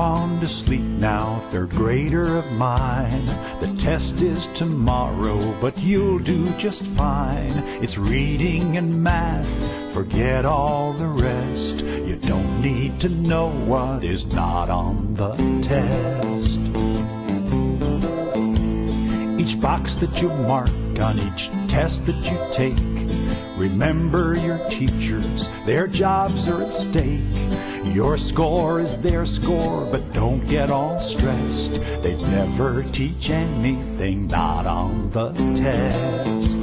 on to sleep now, third grader of mine. The test is tomorrow, but you'll do just fine. It's reading and math, forget all the rest. You don't need to know what is not on the test. Each box that you mark on each test that you take, remember your teachers, their jobs are at stake. Your score is their score, but don't get all stressed. They'd never teach anything not on the test.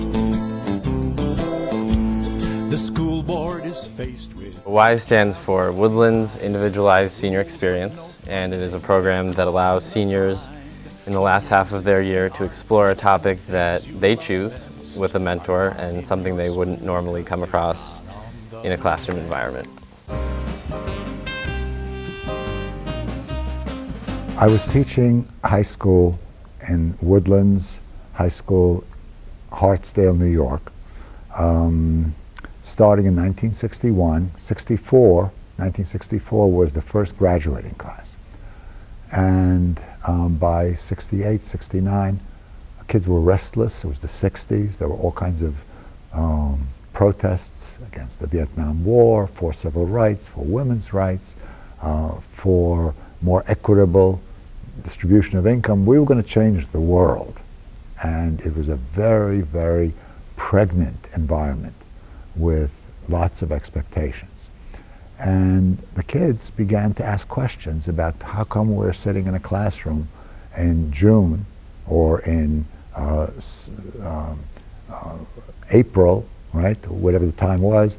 The school board is faced with... WISE stands for Woodlands Individualized Senior Experience, and it is a program that allows seniors in the last half of their year to explore a topic that they choose with a mentor and something they wouldn't normally come across in a classroom environment. I was teaching high school in Woodlands High School, Hartsdale, New York, starting in 1964 was the first graduating class. And by 68, 69, kids were restless. It was the 60s. There were all kinds of protests against the Vietnam War, for civil rights, for women's rights, for more equitable distribution of income. We were going to change the world. And it was a very, very pregnant environment with lots of expectations. And the kids began to ask questions about how come we're sitting in a classroom in June or in April, right, whatever the time was,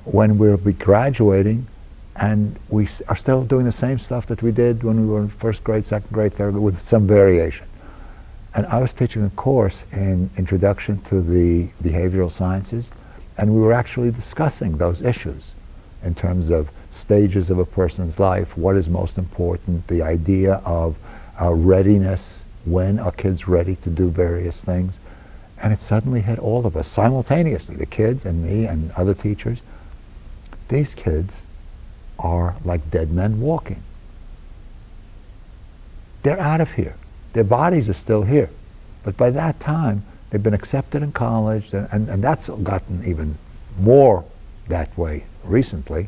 when we'll be graduating, and we are still doing the same stuff that we did when we were in first grade, second grade, third grade, with some variation. And I was teaching a course in Introduction to the Behavioral Sciences, and we were actually discussing those issues in terms of stages of a person's life, what is most important, the idea of readiness, when are kids ready to do various things. And it suddenly hit all of us simultaneously, the kids and me and other teachers. These kids are like dead men walking. They're out of here. Their bodies are still here. But by that time, they've been accepted in college, and that's gotten even more that way recently.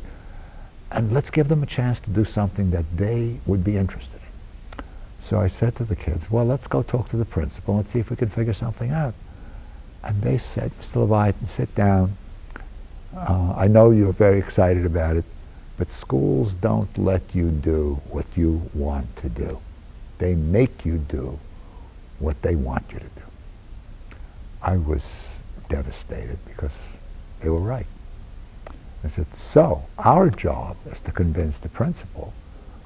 And let's give them a chance to do something that they would be interested in. So I said to the kids, well, let's go talk to the principal and see if we can figure something out. And they said, Mr. Wyatt, sit down. I know you're very excited about it, but schools don't let you do what you want to do. They make you do what they want you to do. I was devastated because they were right. I said, so our job is to convince the principal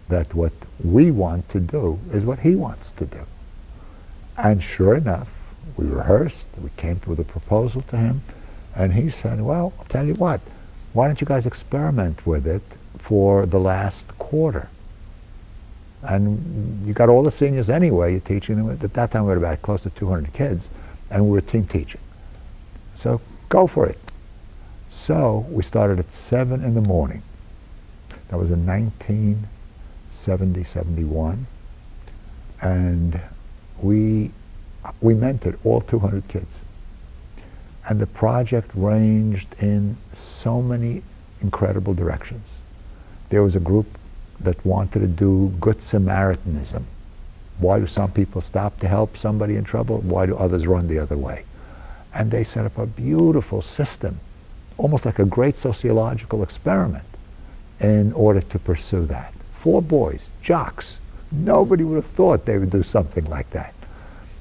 that what we want to do is what he wants to do. And sure enough, we rehearsed, we came with a proposal to him, and he said, well, I'll tell you what, why don't you guys experiment with it for the last quarter? And you got all the seniors anyway, you're teaching them. At that time we had about close to 200 kids, and we were team teaching. So go for it. So we started at 7 in the morning. That was in 1970, 71. And we mentored all 200 kids. And the project ranged in so many incredible directions. There was a group that wanted to do Good Samaritanism. Why do some people stop to help somebody in trouble? Why do others run the other way? And they set up a beautiful system, almost like a great sociological experiment, in order to pursue that. 4 boys, jocks. Nobody would have thought they would do something like that.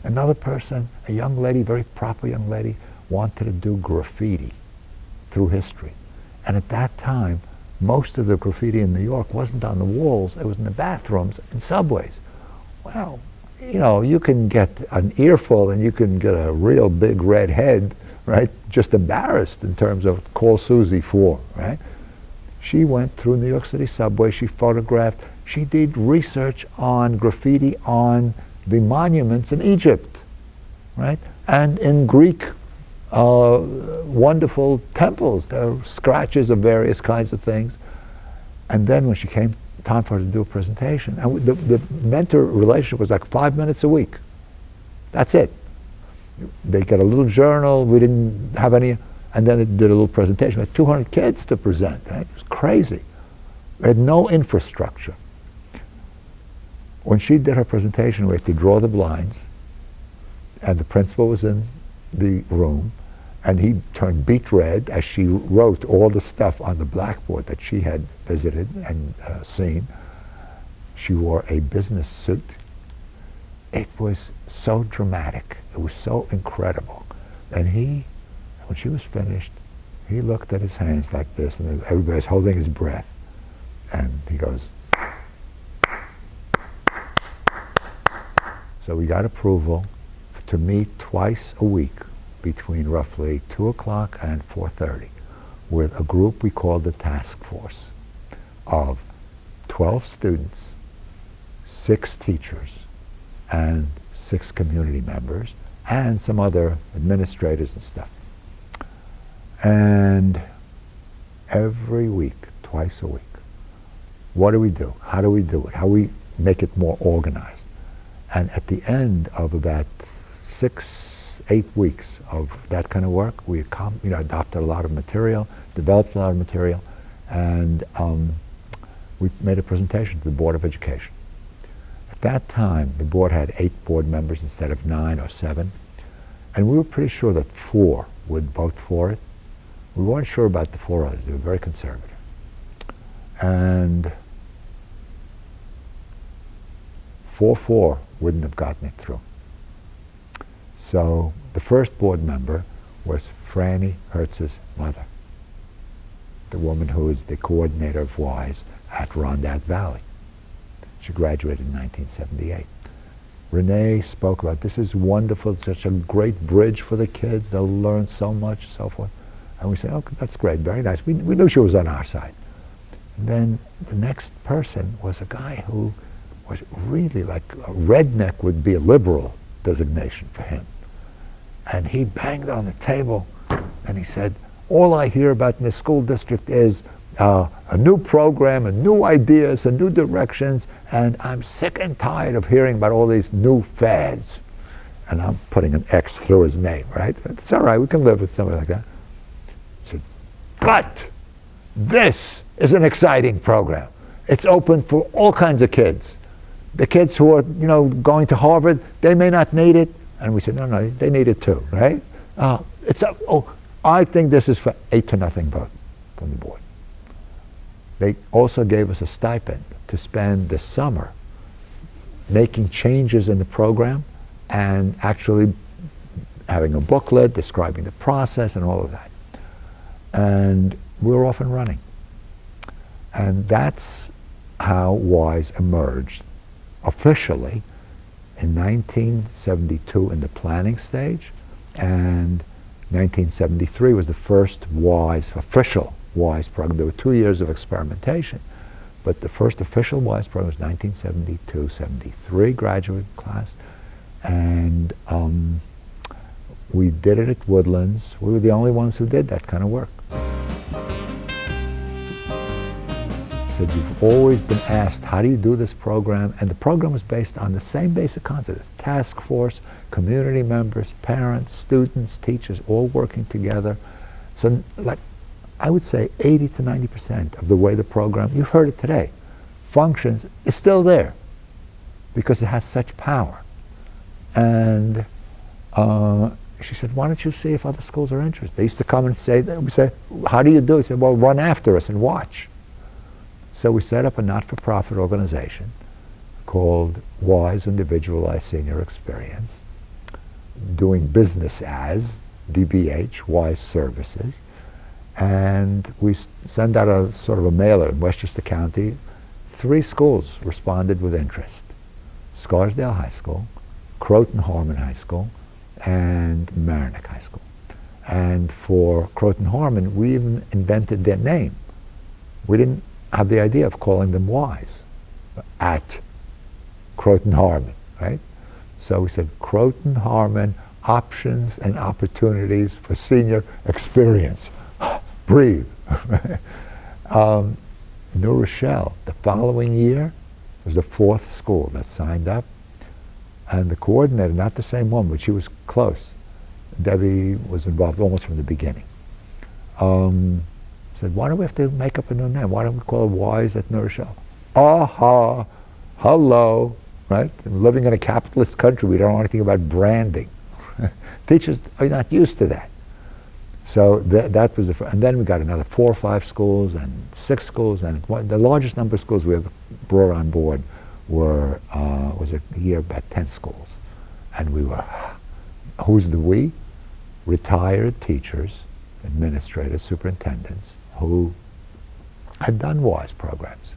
Another person, a young lady, very proper young lady, wanted to do graffiti through history. And at that time, most of the graffiti in New York wasn't on the walls, it was in the bathrooms and subways. Well, you know, you can get an earful and you can get a real big red head, right? Just embarrassed in terms of call Susie for, right? She went through New York City subway, she photographed, she did research on graffiti on the monuments in Egypt, right? And in Greek wonderful temples, there are scratches of various kinds of things. And then when she came time for her to do a presentation. And the mentor relationship was like 5 minutes a week. That's it. They get a little journal, we didn't have any, and then it did a little presentation. We had 200 kids to present, right? It was crazy. We had no infrastructure. When she did her presentation, we had to draw the blinds, and the principal was in the room, and he turned beet red as she wrote all the stuff on the blackboard that she had visited and seen. She wore a business suit. It was so dramatic. It was so incredible. And he, when she was finished, he looked at his hands like this, and everybody was holding his breath. And he goes, so we got approval to meet twice a week between roughly 2 o'clock and 4:30 with a group we called the task force of 12 students, 6 teachers, and 6 community members, and some other administrators and stuff. And every week, twice a week, what do we do? How do we do it? How do we make it more organized? And at the end of about 6-8 weeks of that kind of work, we adopted a lot of material, developed a lot of material, and we made a presentation to the Board of Education. At that time, the board had 8 board members instead of 9 or 7, and we were pretty sure that 4 would vote for it. We weren't sure about the 4 others. They were very conservative. And 4-4 wouldn't have gotten it through. So the first board member was Franny Hertz's mother, the woman who is the coordinator of WISE at Rondat Valley. She graduated in 1978. Renee spoke about, this is wonderful, such a great bridge for the kids, they'll learn so much, so forth. And we said, oh, that's great, very nice. We knew she was on our side. And then the next person was a guy who was really like a redneck would be a liberal designation for him. And he banged on the table and he said, all I hear about in the school district is a new program and new ideas and new directions, and I'm sick and tired of hearing about all these new fads. And I'm putting an X through his name, right? It's all right, we can live with somebody like that. He said, but this is an exciting program. It's open for all kinds of kids. The kids who are, going to Harvard, they may not need it. And we said, no, they need it too, right? I think this is for 8-0 vote from the board. They also gave us a stipend to spend the summer making changes in the program and actually having a booklet describing the process and all of that. And we were off and running. And that's how WISE emerged officially in 1972 in the planning stage, and 1973 was the first official WISE program. There were 2 years of experimentation, but the first official WISE program was 1972-73 graduate class, and we did it at Woodlands. We were the only ones who did that kind of work. Said, you've always been asked, how do you do this program? And the program was based on the same basic concepts: task force, community members, parents, students, teachers, all working together. So I would say 80-90% of the way the program, you've heard it today, functions is still there because it has such power. And she said, why don't you see if other schools are interested? They used to come and say, we say, how do you do it? He said, well, run after us and watch. So we set up a not-for-profit organization called WISE Individualized Senior Experience, doing business as DBH, WISE Services, and we send out a sort of a mailer in Westchester County. 3 schools responded with interest: Scarsdale High School, Croton Harmon High School, and Marinick High School. And for Croton Harmon, we even invented their name. We didn't have the idea of calling them WISE at Croton Harmon, right? So we said Croton Harmon Options and Opportunities for Senior Experience. Breathe. New Rochelle, the following year, was the 4th school that signed up. And the coordinator, not the same one, but she was close. Debbie was involved almost from the beginning. Said, why do we have to make up a new name? Why don't we call it WISE at New Rochelle? Aha, hello, right? Living in a capitalist country, we don't know anything about branding. Teachers are not used to that. So that was and then we got another 4 or 5 schools and 6 schools, and the largest number of schools we ever brought on board was a year about 10 schools. And we were, who's the we? Retired teachers, administrators, superintendents who had done WISE programs.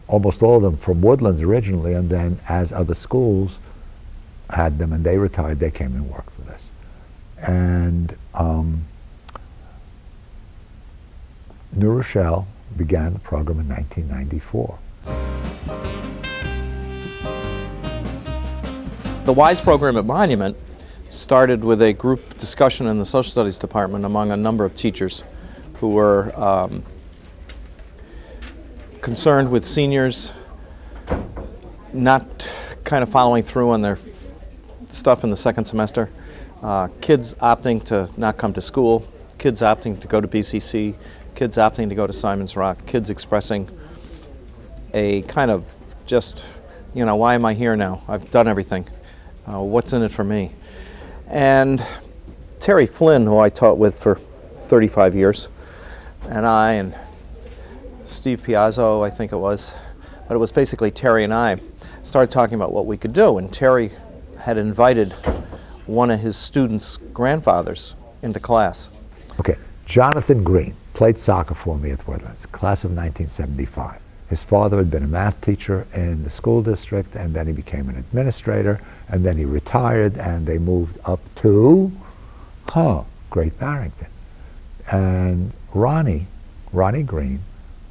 Almost all of them from Woodlands originally, and then as other schools had them and they retired, they came and worked with us. And New Rochelle began the program in 1994. The WISE program at Monument started with a group discussion in the Social Studies Department among a number of teachers who were concerned with seniors not kind of following through on their stuff in the second semester, kids opting to not come to school, kids opting to go to BCC, kids opting to go to Simon's Rock, kids expressing a kind of just, you know, why am I here now? I've done everything. What's in it for me? And Terry Flynn, who I taught with for 35 years, and Steve Piazzo, I think it was, but it was basically Terry and I, started talking about what we could do. And Terry had invited one of his students' grandfathers into class. Okay, Jonathan Green played soccer for me at Woodlands, class of 1975. His father had been a math teacher in the school district, and then he became an administrator, and then he retired, and they moved up to, Great Barrington. And Ronnie Green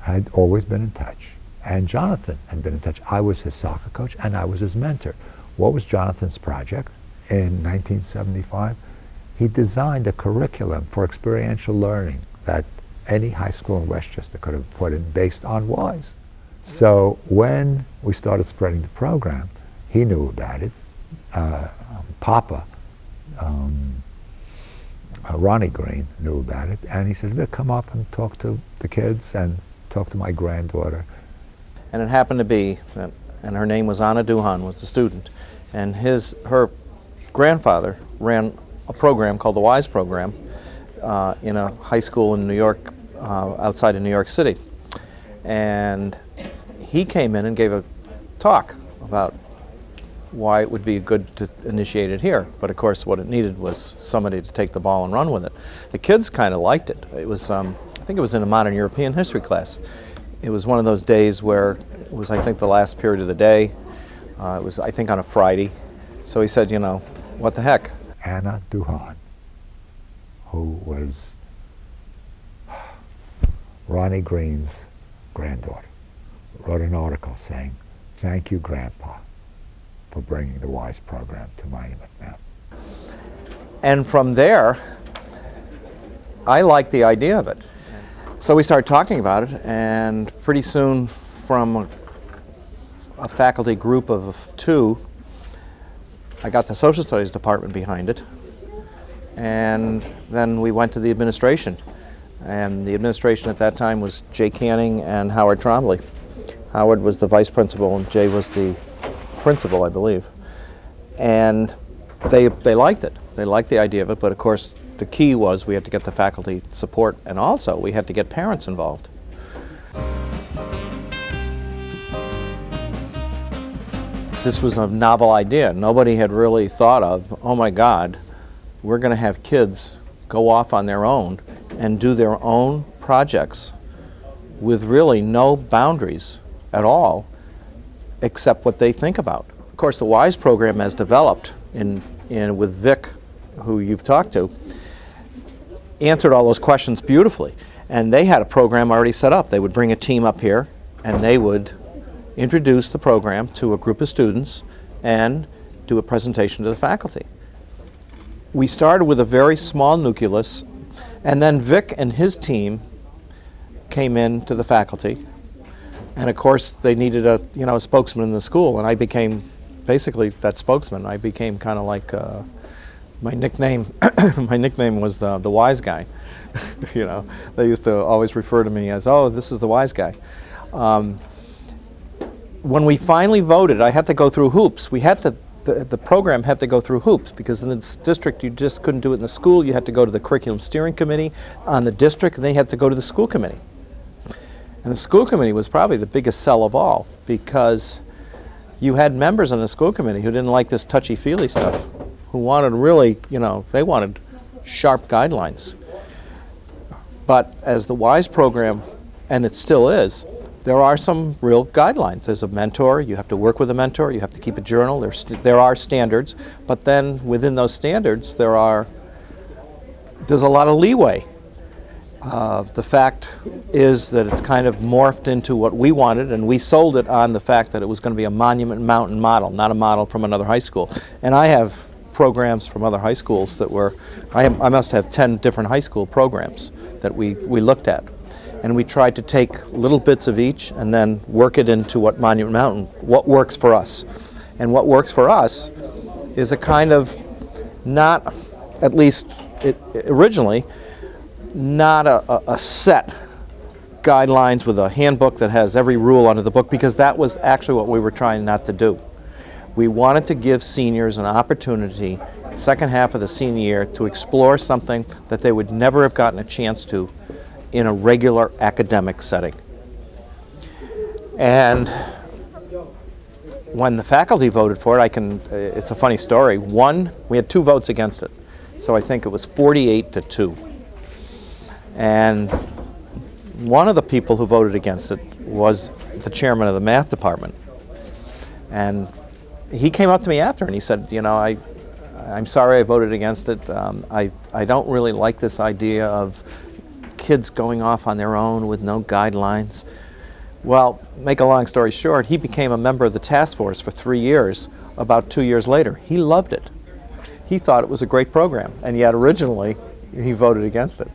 had always been in touch, and Jonathan had been in touch. I was his soccer coach, and I was his mentor. What was Jonathan's project in 1975? He designed a curriculum for experiential learning that any high school in Westchester could have put in based on WISE. So when we started spreading the program, he knew about it. Papa, Ronnie Green, knew about it, and he said, come up and talk to the kids and talk to my granddaughter. And it happened to be that, and her name was Anna Duhan, was the student, and her grandfather ran a program called the WISE program in a high school in New York, outside of New York City. And he came in and gave a talk about why it would be good to initiate it here. But of course what it needed was somebody to take the ball and run with it. The kids kind of liked it. It was, I think it was in a modern European history class. It was one of those days where it was, I think, the last period of the day. It was, I think, on a Friday. So he said, you know, what the heck? Anna Duhan, who was Ronnie Green's granddaughter, wrote an article saying, "Thank you, Grandpa, for bringing the WISE program to Monument Mountain." And from there, I liked the idea of it. So we started talking about it, and pretty soon from a faculty group of 2, I got the Social Studies Department behind it. And then we went to the administration. And the administration at that time was Jay Canning and Howard Trombley. Howard was the vice principal and Jay was the principal, I believe. And they liked it. They liked the idea of it, but of course the key was we had to get the faculty support, and also we had to get parents involved. This was a novel idea. Nobody had really thought of, oh my God, we're going to have kids go off on their own and do their own projects with really no boundaries at all except what they think about. Of course, the WISE program has developed with Vic, who you've talked to, answered all those questions beautifully. And they had a program already set up. They would bring a team up here and they would introduce the program to a group of students and do a presentation to the faculty. We started with a very small nucleus, and then Vic and his team came in to the faculty And of course, they needed a spokesman in the school, and I became basically that spokesman. I became kind of like my nickname. My nickname was the wise guy. They used to always refer to me as, "Oh, this is the wise guy." When we finally voted, I had to go through hoops. The program had to go through hoops, because in this district you just couldn't do it in the school. You had to go to the curriculum steering committee on the district, and then you had to go to the school committee. And the school committee was probably the biggest sell of all, because you had members on the school committee who didn't like this touchy-feely stuff, who wanted really, they wanted sharp guidelines. But as the WISE program, and it still is, there are some real guidelines. As a mentor, you have to work with a mentor, you have to keep a journal, there are standards, but then within those standards there's a lot of leeway. The fact is that it's kind of morphed into what we wanted, and we sold it on the fact that it was going to be a Monument Mountain model, not a model from another high school. And I have programs from other high schools that I must have 10 different high school programs that we looked at. And we tried to take little bits of each and then work it into what Monument Mountain, what works for us. And what works for us is a kind of not, at least originally, not a set guidelines with a handbook that has every rule under the book, because that was actually what we were trying not to do. We wanted to give seniors an opportunity, the second half of the senior year, to explore something that they would never have gotten a chance to in a regular academic setting. And when the faculty voted for it, it's a funny story. We had 2 votes against it. So I think it was 48-2. And one of the people who voted against it was the chairman of the math department. And he came up to me after and he said, I'm sorry I voted against it. I don't really like this idea of kids going off on their own with no guidelines. Well, make a long story short, he became a member of the task force for 3 years. About 2 years later, he loved it. He thought it was a great program, and yet originally he voted against it.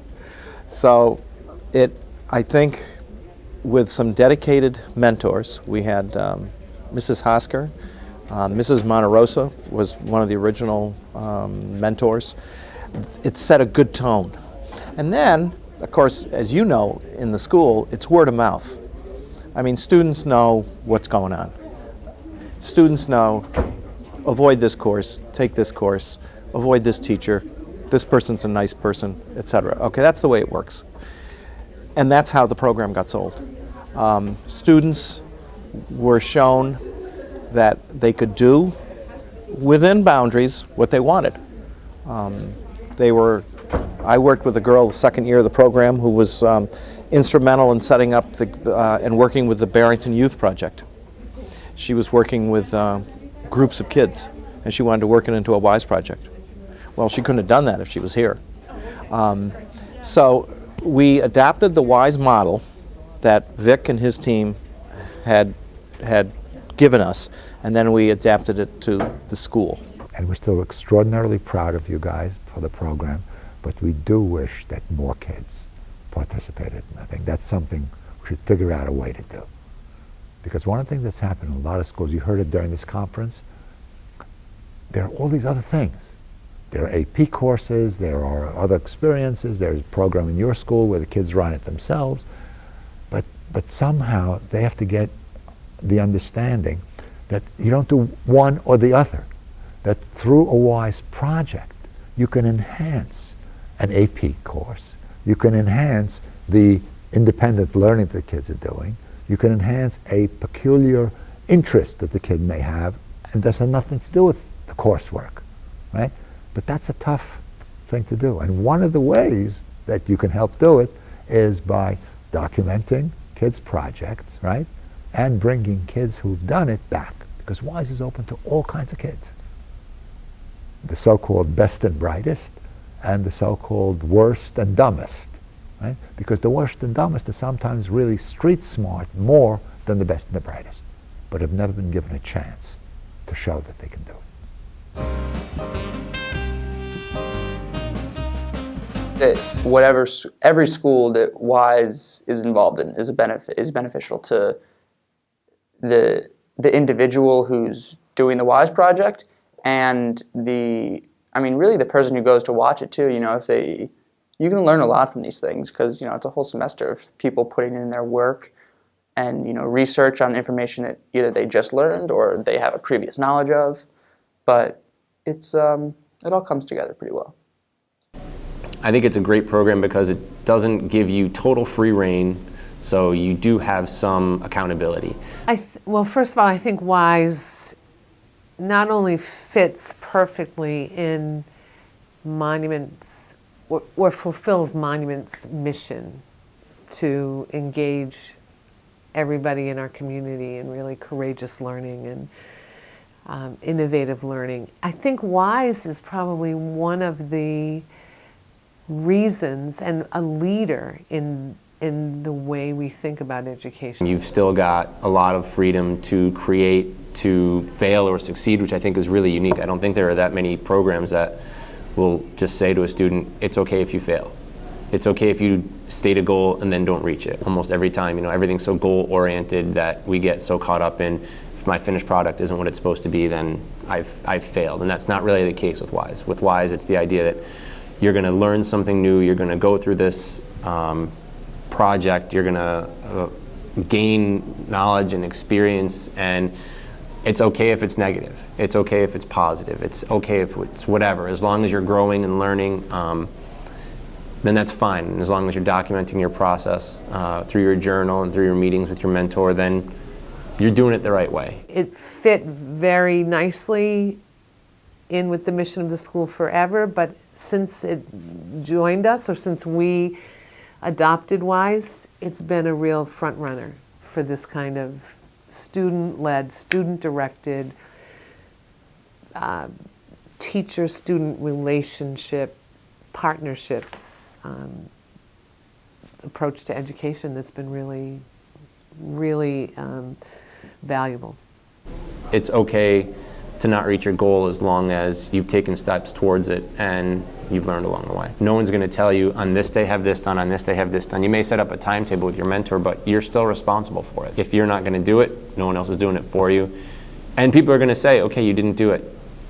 So I think with some dedicated mentors, we had Mrs. Hosker, Mrs. Monterosa was one of the original mentors. It set a good tone. And then, of course, as you know, in the school, it's word of mouth. I mean, students know what's going on. Students know, avoid this course, take this course, avoid this teacher, this person's a nice person, etc. Okay, that's the way it works. And that's how the program got sold. Students were shown that they could do within boundaries what they wanted. I worked with a girl the second year of the program who was instrumental in setting up and working with the Barrington Youth Project. She was working with groups of kids, and she wanted to work it into a WISE project. Well, she couldn't have done that if she was here. So we adapted the WISE model that Vic and his team had given us, and then we adapted it to the school. And we're still extraordinarily proud of you guys for the program, but we do wish that more kids participated. And I think that's something we should figure out a way to do. Because one of the things that's happened in a lot of schools, you heard it during this conference, there are all these other things. There are AP courses, there are other experiences, there's a program in your school where the kids run it themselves, but somehow they have to get the understanding that you don't do one or the other, that through a WISE project you can enhance an AP course, you can enhance the independent learning that the kids are doing, you can enhance a peculiar interest that the kid may have, and this has nothing to do with the coursework, right? But that's a tough thing to do. And one of the ways that you can help do it is by documenting kids' projects, right? And bringing kids who've done it back. Because WISE is open to all kinds of kids. The so-called best and brightest, and the so-called worst and dumbest, right? Because the worst and dumbest are sometimes really street smart more than the best and the brightest, but have never been given a chance to show that they can do it. That every school that WISE is involved in is beneficial to the individual who's doing the WISE project and really the person who goes to watch it too. You can learn a lot from these things because it's a whole semester of people putting in their work and research on information that either they just learned or they have a previous knowledge of. But it all comes together pretty well. I think it's a great program because it doesn't give you total free rein, so you do have some accountability. Well, first of all, I think WISE not only fits perfectly in Monument's or fulfills Monument's mission to engage everybody in our community in really courageous learning and innovative learning. I think WISE is probably one of the reasons and a leader in the way we think about education. You've still got a lot of freedom to create, to fail or succeed, which I think is really unique. I don't think there are that many programs that will just say to a student, it's okay if you fail. It's okay if you state a goal and then don't reach it. Almost every time, everything's so goal-oriented that we get so caught up in, if my finished product isn't what it's supposed to be, then I've failed. And that's not really the case with WISE. With WISE, it's the idea that you're going to learn something new, you're going to go through this project, you're going to gain knowledge and experience, and it's okay if it's negative. It's okay if it's positive. It's okay if it's whatever. As long as you're growing and learning, then that's fine. And as long as you're documenting your process through your journal and through your meetings with your mentor, then you're doing it the right way. It fit very nicely in with the mission of the school forever, but since it joined us, or since we adopted WISE, it's been a real front runner for this kind of student-led, student-directed, teacher-student relationship, partnerships approach to education that's been really, really valuable. It's okay to not reach your goal as long as you've taken steps towards it and you've learned along the way. No one's going to tell you, on this day have this done, on this day have this done. You may set up a timetable with your mentor, but you're still responsible for it. If you're not going to do it, no one else is doing it for you. And people are going to say, okay, you didn't do it.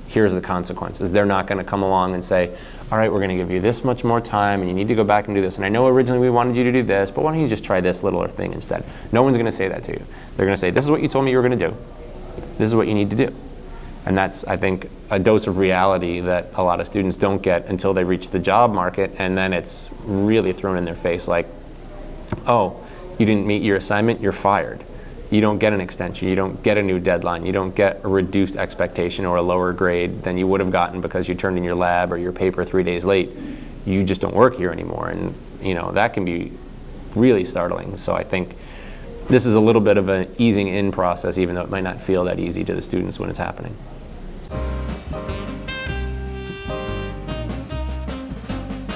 Here's the consequences. They're not going to come along and say, all right, we're going to give you this much more time and you need to go back and do this. And I know originally we wanted you to do this, but why don't you just try this littler thing instead? No one's going to say that to you. They're going to say, this is what you told me you were going to do. This is what you need to do. And that's, I think, a dose of reality that a lot of students don't get until they reach the job market, and then it's really thrown in their face like, oh, you didn't meet your assignment, you're fired. You don't get an extension, you don't get a new deadline, you don't get a reduced expectation or a lower grade than you would have gotten because you turned in your lab or your paper 3 days late. You just don't work here anymore, and that can be really startling. So I think this is a little bit of an easing in process, even though it might not feel that easy to the students when it's happening.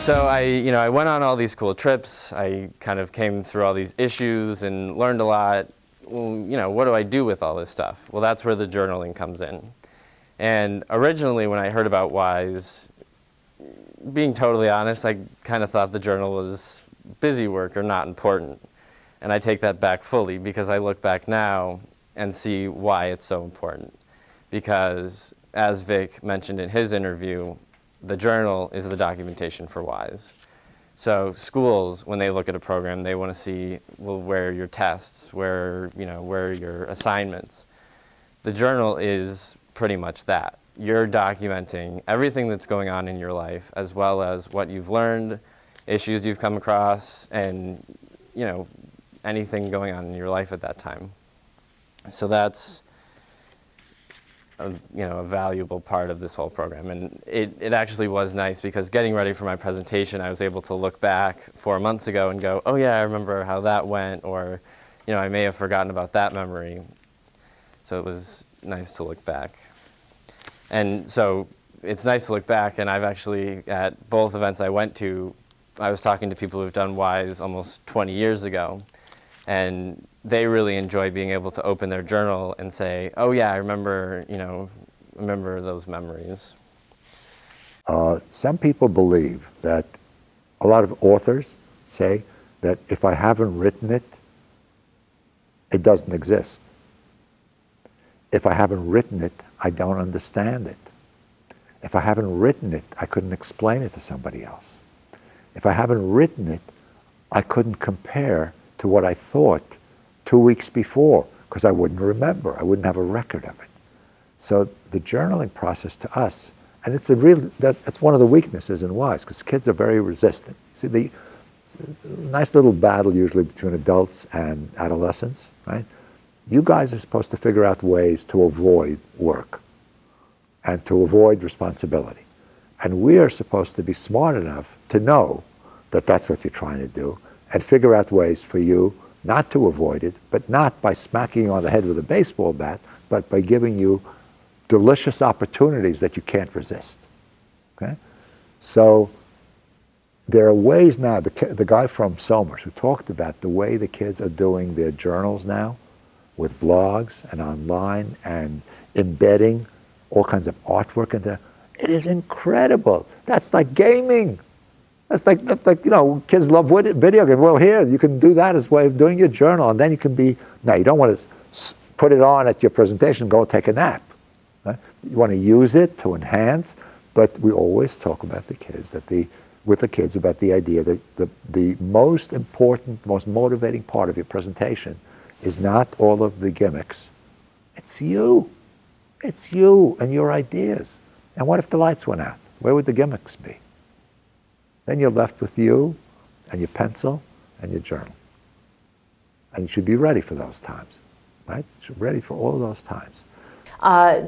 So I went on all these cool trips. I kind of came through all these issues and learned a lot. Well, what do I do with all this stuff? Well, that's where the journaling comes in. And originally, when I heard about WISE, being totally honest, I kind of thought the journal was busy work or not important. And I take that back fully because I look back now and see why it's so important. Because, as Vic mentioned in his interview, the journal is the documentation for WISE. So schools, when they look at a program, they want to see, well, where are your tests, where are your assignments. The journal is pretty much that. You're documenting everything that's going on in your life, as well as what you've learned, issues you've come across, and anything going on in your life at that time. So that's a valuable part of this whole program. And it actually was nice because getting ready for my presentation, I was able to look back 4 months ago and go, oh yeah, I remember how that went, or I may have forgotten about that memory. So it was nice to look back. And so it's nice to look back, and I've actually, at both events I went to, I was talking to people who've done WISE almost 20 years ago, and they really enjoy being able to open their journal and say, oh yeah, I remember, remember those memories. Some people believe that, a lot of authors say that if I haven't written it, it doesn't exist. If I haven't written it, I don't understand it. If I haven't written it, I couldn't explain it to somebody else. If I haven't written it, I couldn't compare to what I thought 2 weeks before, because I wouldn't remember. I wouldn't have a record of it. So the journaling process to us, and it's that's one of the weaknesses in WISE, because kids are very resistant. See, the nice little battle usually between adults and adolescents, right? You guys are supposed to figure out ways to avoid work and to avoid responsibility. And we are supposed to be smart enough to know that that's what you're trying to do and figure out ways for you not to avoid it, but not by smacking you on the head with a baseball bat, but by giving you delicious opportunities that you can't resist. Okay? So there are ways now, the guy from Somers who talked about the way the kids are doing their journals now with blogs and online and embedding all kinds of artwork into it is incredible. That's like gaming. That's like kids love video games. Well, here, you can do that as a way of doing your journal, and then you can be, now you don't want to put it on at your presentation, go take a nap. Right? You want to use it to enhance, but we always talk about the kids, with the kids about the idea that the most important, most motivating part of your presentation is not all of the gimmicks. It's you. It's you and your ideas. And what if the lights went out? Where would the gimmicks be? Then you're left with you and your pencil and your journal. And you should be ready for those times, right? You should be ready for all of those times.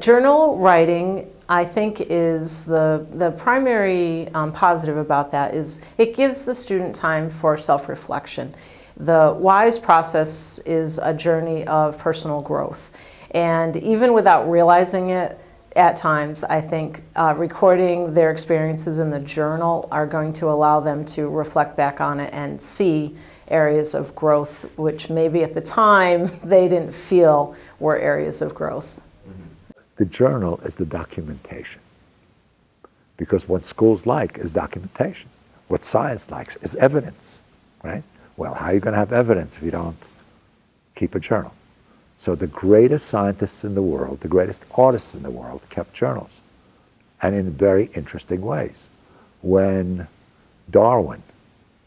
Journal writing, I think, is the primary positive about that is it gives the student time for self-reflection. The WISE process is a journey of personal growth. And even without realizing it, at times, I think recording their experiences in the journal are going to allow them to reflect back on it and see areas of growth which maybe at the time they didn't feel were areas of growth. The journal is the documentation. Because what schools like is documentation. What science likes is evidence, right? Well, how are you going to have evidence if you don't keep a journal? So the greatest scientists in the world, the greatest artists in the world kept journals, and in very interesting ways. When Darwin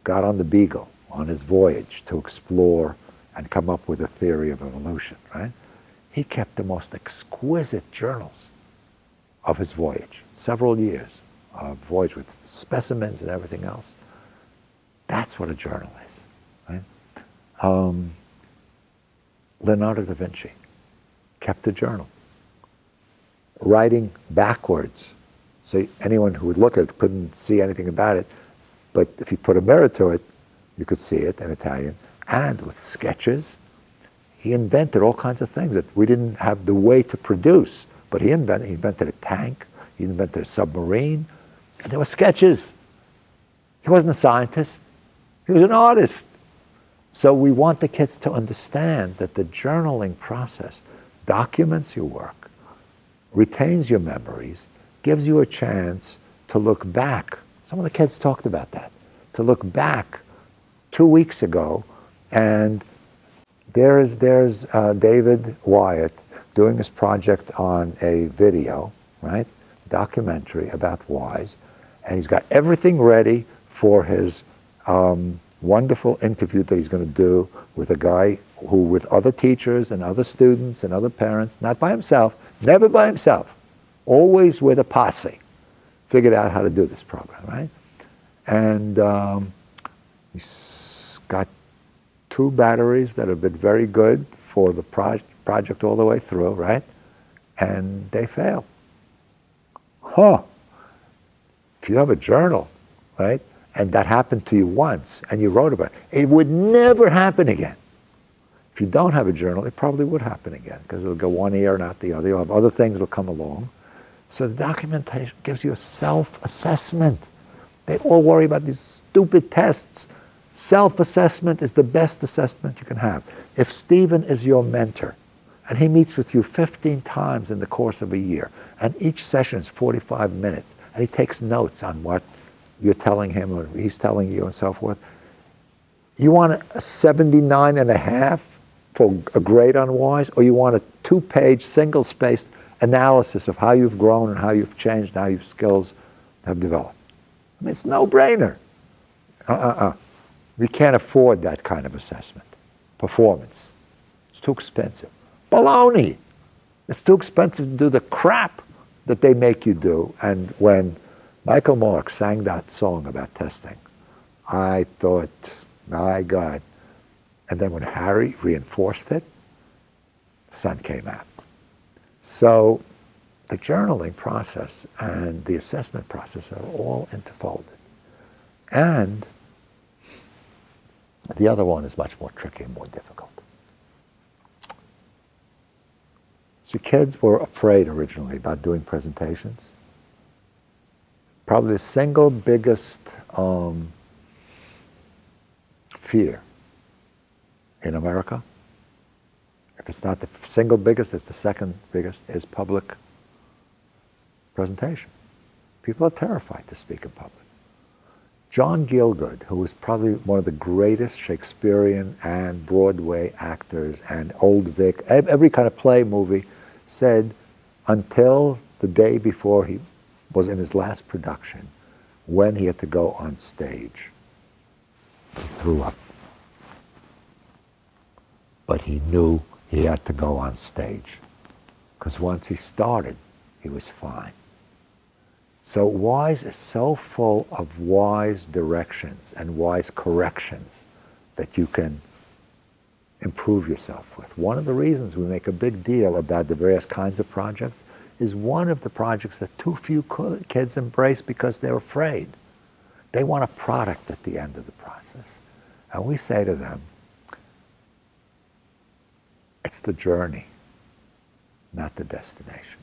got on the Beagle on his voyage to explore and come up with a theory of evolution, right? He kept the most exquisite journals of his voyage, several years of voyage with specimens and everything else. That's what a journal is, right? Leonardo da Vinci kept a journal, writing backwards. So anyone who would look at it couldn't see anything about it, but if you put a mirror to it, you could see it in Italian. And with sketches, he invented all kinds of things that we didn't have the way to produce, but he invented a tank, he invented a submarine, and there were sketches. He wasn't a scientist, he was an artist. So we want the kids to understand that the journaling process documents your work, retains your memories, gives you a chance to look back. Some of the kids talked about that, to look back 2 weeks ago, and there's David Wyatt doing his project on a video, right? Documentary about WISE, and he's got everything ready for his wonderful interview that he's going to do with a guy who, with other teachers and other students and other parents, not by himself, never by himself, always with a posse, figured out how to do this program, right? And he's got 2 batteries that have been very good for the project all the way through, right? And they fail. Huh. If you have a journal, right, and that happened to you once, and you wrote about it, it would never happen again. If you don't have a journal, it probably would happen again, because it'll go one ear and out the other. You'll have other things that'll come along. So the documentation gives you a self-assessment. They all worry about these stupid tests. Self-assessment is the best assessment you can have. If Stephen is your mentor, and he meets with you 15 times in the course of a year, and each session is 45 minutes, and he takes notes on what you're telling him or he's telling you and so forth, you want a 79.5 for a grade on WISE, or you want a 2-page, single-spaced analysis of how you've grown and how you've changed and how your skills have developed. I mean, it's no-brainer. We can't afford that kind of assessment. Performance. It's too expensive. Baloney! It's too expensive to do the crap that they make you do. And when Michael Mark sang that song about testing, I thought, my God. And then when Harry reinforced it, the sun came out. So the journaling process and the assessment process are all interfolded. And the other one is much more tricky and more difficult. So kids were afraid originally about doing presentations. Probably the single biggest fear in America, if it's not the single biggest, it's the second biggest, is public presentation. People are terrified to speak in public. John Gielgud, who was probably one of the greatest Shakespearean and Broadway actors and Old Vic, every kind of play movie, said until the day before he was in his last production, when he had to go on stage, he threw up. But he knew he had to go on stage, because once he started, he was fine. So WISE is so full of wise directions and wise corrections that you can improve yourself with. One of the reasons we make a big deal about the various kinds of projects is one of the projects that too few kids embrace because they're afraid. They want a product at the end of the process. And we say to them, it's the journey, not the destination.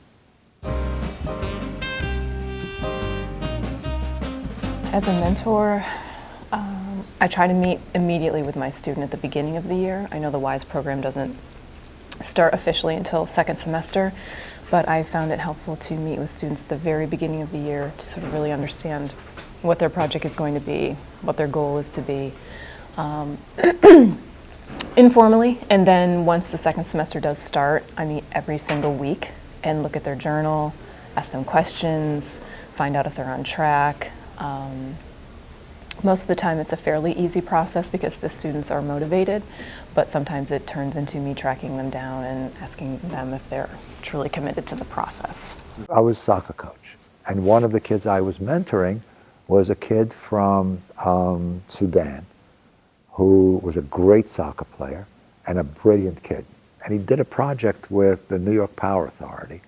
As a mentor, I try to meet immediately with my student at the beginning of the year. I know the WISE program doesn't start officially until second semester, but I found it helpful to meet with students at the very beginning of the year to sort of really understand what their project is going to be, what their goal is to be, informally. And then once the second semester does start, I meet every single week and look at their journal, ask them questions, find out if they're on track. Most of the time it's a fairly easy process because the students are motivated, but sometimes it turns into me tracking them down and asking them if they're truly committed to the process. I was a soccer coach, and one of the kids I was mentoring was a kid from Sudan who was a great soccer player and a brilliant kid. And he did a project with the New York Power Authority,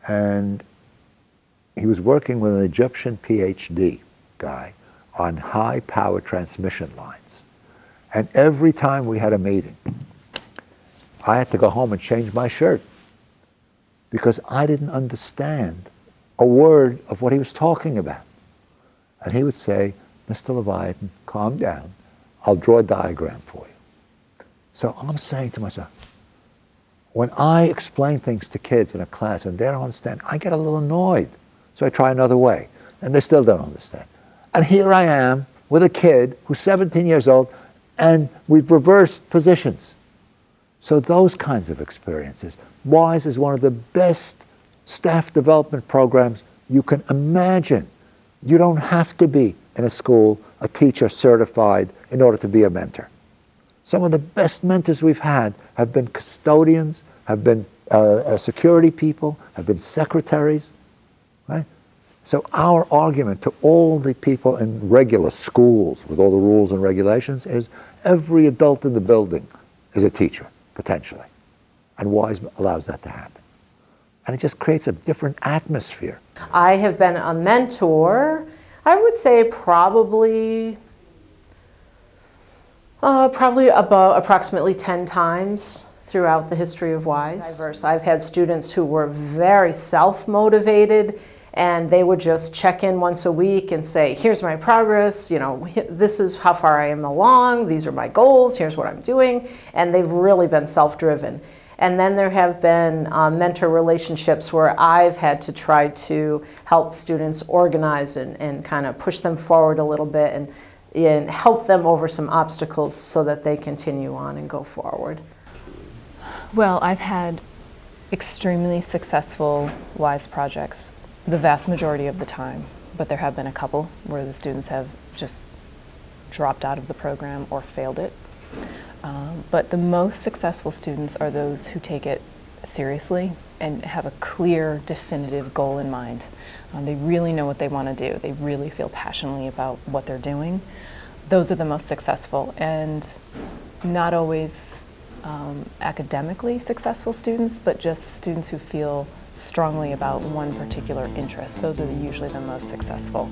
and he was working with an Egyptian PhD guy on high power transmission lines. And every time we had a meeting, I had to go home and change my shirt because I didn't understand a word of what he was talking about. And he would say, Mr. Leviathan, calm down. I'll draw a diagram for you. So I'm saying to myself, when I explain things to kids in a class and they don't understand, I get a little annoyed. So I try another way, and they still don't understand. And here I am with a kid who's 17 years old, and we've reversed positions. So those kinds of experiences, WISE is one of the best staff development programs you can imagine. You don't have to be in a school, a teacher certified in order to be a mentor. Some of the best mentors we've had have been custodians, have been security people, have been secretaries, right? So our argument to all the people in regular schools with all the rules and regulations is every adult in the building is a teacher, potentially. And WISE allows that to happen. And it just creates a different atmosphere. I have been a mentor, I would say probably about approximately 10 times throughout the history of WISE. I've had students who were very self-motivated, and they would just check in once a week and say, here's my progress, you know, this is how far I am along, these are my goals, here's what I'm doing, and they've really been self-driven. And then there have been mentor relationships where I've had to try to help students organize and kind of push them forward a little bit and help them over some obstacles so that they continue on and go forward. Well, I've had extremely successful WISE projects the vast majority of the time, but there have been a couple where the students have just dropped out of the program or failed it. But the most successful students are those who take it seriously and have a clear, definitive goal in mind. They really know what they want to do. They really feel passionately about what they're doing. Those are the most successful, and not always academically successful students, but just students who feel strongly about one particular interest. Those are usually the most successful.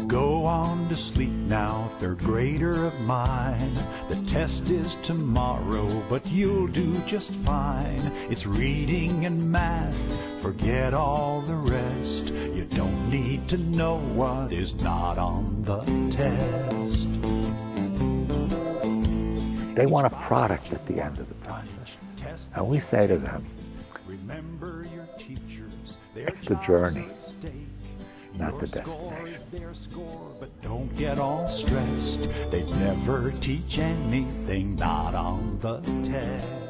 Go on to sleep now, third grader of mine. The test is tomorrow, but you'll do just fine. It's reading and math, forget all the rest. You don't need to know what is not on the test. They want a product at the end of the process. And we say to them, Remember your teachers, it's the journey, not the destination. Their score, but don't get all stressed. They'd never teach anything not on the test.